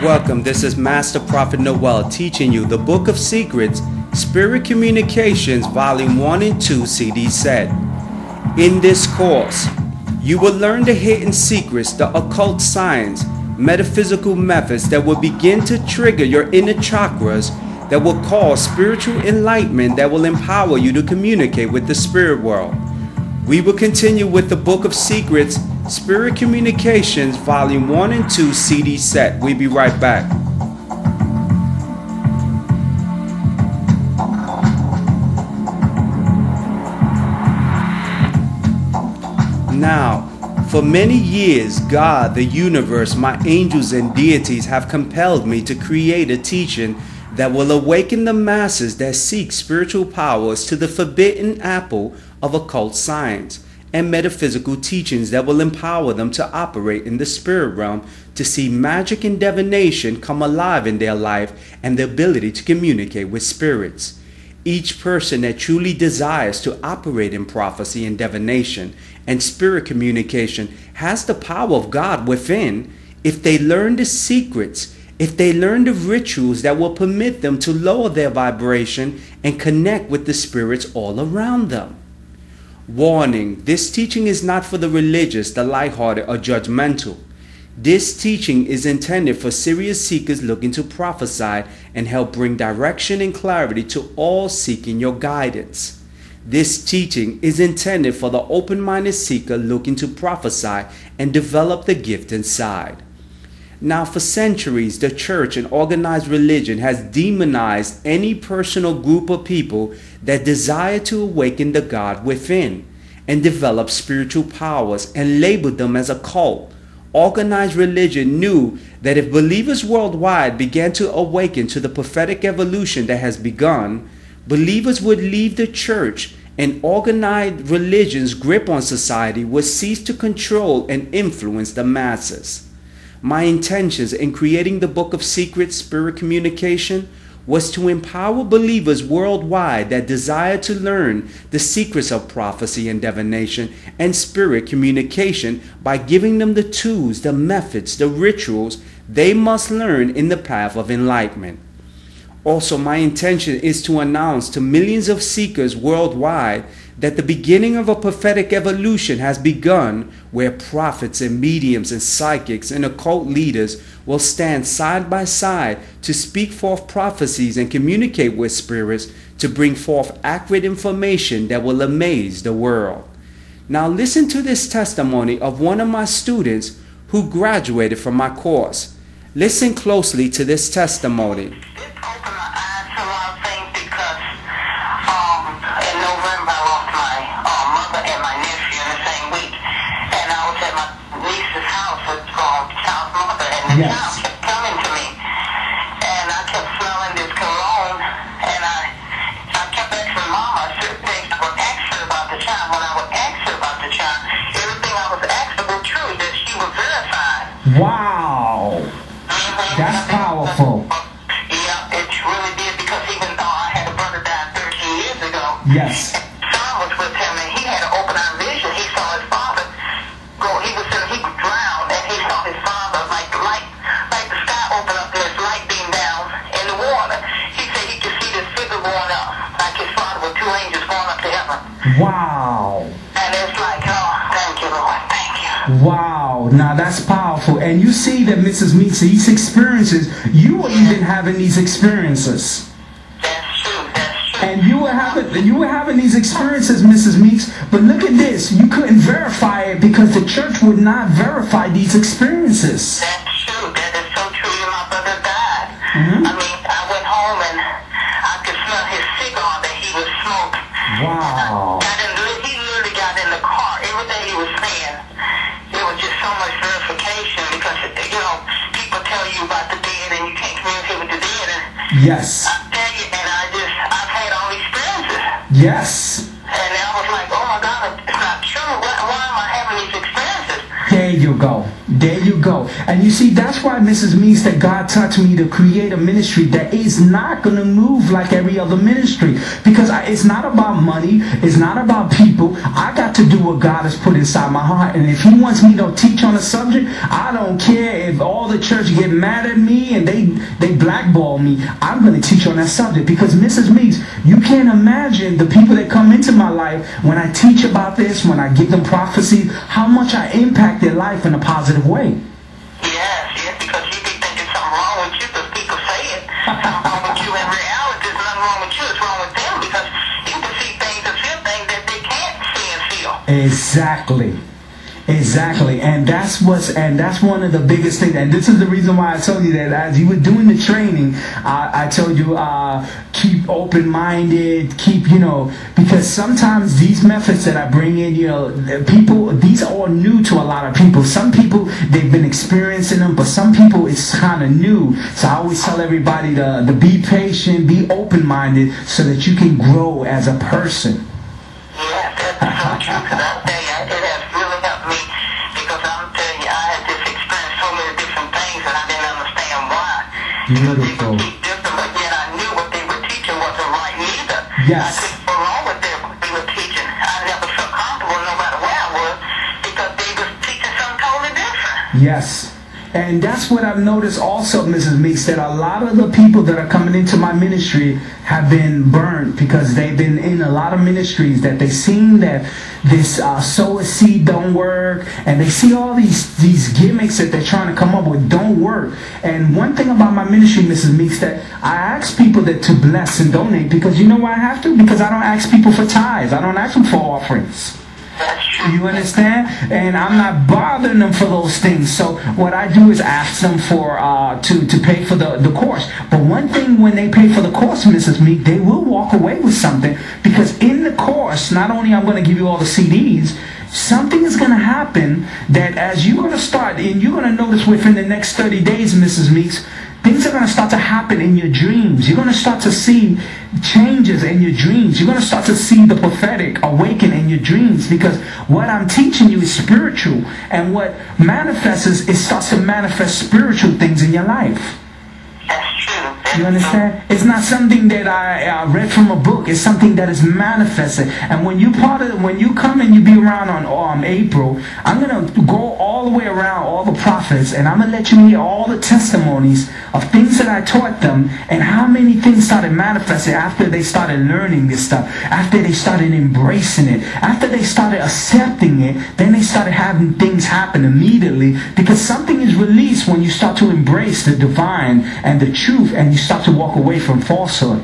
Welcome, this is Master Prophet Noel teaching you the Book of Secrets, Spirit Communications, Volume 1 and 2, CD set. In this course, you will learn the hidden secrets, the occult science, metaphysical methods that will begin to trigger your inner chakras that will cause spiritual enlightenment that will empower you to communicate with the spirit world. We will continue with the Book of Secrets, Spirit Communications, Volume 1 and 2, CD set. We'll be right back. Now, for many years, God, the universe, my angels and deities have compelled me to create a teaching that will awaken the masses that seek spiritual powers to the forbidden apple of occult science and metaphysical teachings that will empower them to operate in the spirit realm, to see magic and divination come alive in their life, and the ability to communicate with spirits. Each person that truly desires to operate in prophecy and divination and spirit communication has the power of God within if they learn the secrets, if they learn the rituals that will permit them to lower their vibration and connect with the spirits all around them. Warning, this teaching is not for the religious, the lighthearted, or judgmental. This teaching is intended for serious seekers looking to prophesy and help bring direction and clarity to all seeking your guidance. This teaching is intended for the open-minded seeker looking to prophesy and develop the gift inside. Now, for centuries, the church and organized religion has demonized any personal group of people that desire to awaken the God within and develop spiritual powers and labeled them as a cult. Organized religion knew that if believers worldwide began to awaken to the prophetic evolution that has begun, believers would leave the church and organized religion's grip on society would cease to control and influence the masses. My intentions in creating the Book of Secrets, Spirit Communication, was to empower believers worldwide that desire to learn the secrets of prophecy and divination and spirit communication by giving them the tools, the methods, the rituals they must learn in the path of enlightenment. Also, my intention is to announce to millions of seekers worldwide that the beginning of a prophetic evolution has begun, where prophets and mediums and psychics and occult leaders will stand side by side to speak forth prophecies and communicate with spirits to bring forth accurate information that will amaze the world. Now listen to this testimony of one of my students who graduated from my course. Listen closely to this testimony. Yes. Now kept coming to me, and I kept smelling this cologne, and I kept asking Mama certain things. I would ask her about the child. When I would ask her about the child, everything I was asking was true, that she was verified. Wow. That's powerful. Yeah, it really did, because even though I had a brother die 13 years ago, yes, son was with him, and he had an open eye vision. He saw his father go. He would drown, and he saw his father like the sky open up, and his light beam down in the water. He said he could see this figure going up, like his father with two angels going up to heaven. Wow. And it's like, oh, thank you, Lord, thank you. Wow, now that's powerful. And you see that Mrs. Meeks, these experiences, you were even having these experiences. That's true, that's true. And you were having these experiences, Mrs. Meeks, but look at this. You couldn't verify it because the church would not verify these experiences. That's true. That is so true. My brother died. I mean, I went home and I could smell his cigar that he would smoke. Wow. He literally got in the car. Everything he was saying, it was just so much verification, because, people tell you about the dead and you can't communicate with the dead. And yes. I tell you, and I've had all experiences. Yes. And I was like, oh my God, it's not true. Why am I having these experiences? There you go. There you go. And you see, that's why, Mrs. Meeks, that God touched me to create a ministry that is not going to move like every other ministry. Because it's not about money. It's not about people. I got to do what God has put inside my heart. And if he wants me to teach on a subject, I don't care if all the church get mad at me and they blackball me. I'm going to teach on that subject. Because, Mrs. Meeks, you can't imagine the people that come into my life when I teach about this, when I give them prophecy, how much I impact their life in a positive way. Yes, because you be thinking something wrong with you because people say it. Something wrong with you. In reality, there's nothing wrong with you. It's wrong with them because you can see things and feel things that they can't see and feel. Exactly. Exactly, and that's one of the biggest things, and this is the reason why I told you that as you were doing the training, I told you keep open-minded, keep, because sometimes these methods that I bring in, people, these are all new to a lot of people. Some people, they've been experiencing them, but some people it's kind of new. So I always tell everybody to be patient, be open-minded, so that you can grow as a person. Yes, that's so true, because I'll tell you, it has really helped me, because I'm telling you, I had just experienced so many different things and I didn't understand why. Beautiful. Because they would teach different, but yet I knew what they were teaching wasn't right neither. Yes. I couldn't go wrong with what they were teaching. I never felt comfortable no matter where I was, because they were teaching something totally different. Yes. And that's what I've noticed also, Mrs. Meeks, that a lot of the people that are coming into my ministry have been burned because they've been in a lot of ministries that they've seen that this sow a seed don't work, and they see all these gimmicks that they're trying to come up with don't work. And one thing about my ministry, Mrs. Meeks, that I ask people that to bless and donate, because you know why I have to? Because I don't ask people for tithes. I don't ask them for offerings. You understand? And I'm not bothering them for those things. So what I do is ask them for to pay for the course. But one thing, when they pay for the course, Mrs. Meek, they will walk away with something, because in the course, not only I'm going to give you all the CDs, something is going to happen that as you're going to start, and you're going to notice within the next 30 days, Mrs. Meeks, things are going to start to happen in your dreams. You're going to start to see changes in your dreams. You're going to start to see the prophetic awaken in your dreams, because what I'm teaching you is spiritual, and what manifests is it starts to manifest spiritual things in your life. That's true. You understand? It's not something that I read from a book. It's something that is manifested. And when you come and you be around on April, I'm gonna go all the way around all the prophets, and I'm gonna let you hear all the testimonies of things that I taught them, and how many things started manifesting after they started learning this stuff, after they started embracing it, after they started accepting it. Then they started having things happen immediately, because something is released when you start to embrace the divine and the truth, and you start to walk away from falsehood.